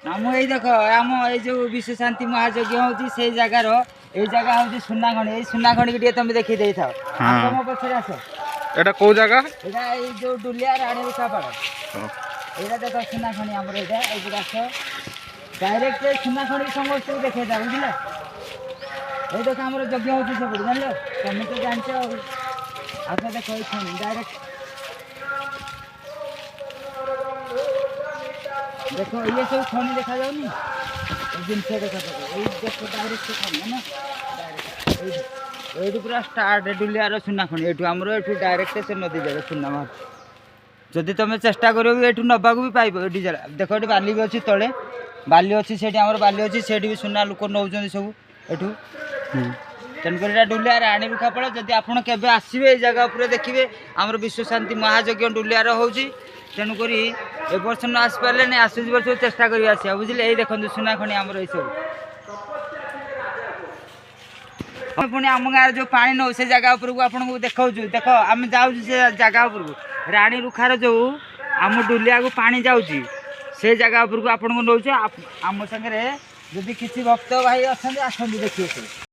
आम ये देख आम ये जो विश्व शांति महायज्ञ होती से जगार ये जगह हूँ सुनाखणी ये सुनाखणी की तुम देखी दे था तुम पछे आस एटा को जगह यहाँ ये जो डुलिया राणी उषापाड़ यहाँ देख सुनाखणी आमर यहाँ ये आस डायरेक्ट सुनाखणी समस्त देखे था बुझल ये देख आम यज्ञ होती सब जान तुम तो जानच आस देख डायरेक्ट देखो ये सब खनि देखा जाऊनी जिन देखा देखो डायरेक्ट खनि है ना डायरेक्ट पूरा स्टार्ट डुलियार सुना खनि ये डायरेक्ट से नदी जाए सुना बाहर जदि तुम चेष्टा कर ये नवा भी पाइब ये देख ये बाली भी अच्छी तले बाली अच्छी से बाली अच्छी से भी सुना लोक नौ सब एठू तेणुक डुलिया राणी रुखापाड़ जदि आप आसवे जगह उपर देखिए आम विश्व शांति महायज्ञ डुलियार हो तेणुक ए वर्ष न आसी पारे नहीं आसुच वर्ष चेष्टा कर आसा बुझे ये देखते सुनाखणी आमर ये सब पुणी आम गाँव जो पानी नौ से जगह उपरको आपको देखा देख आम जाऊँ से जगह उपरको राणी रुखार जो आम डुलिया को पानी जाऊँगी से जगह उपरको आपको नौ आम सागर जदि किसी भक्त भाई अच्छा आसते देखिए।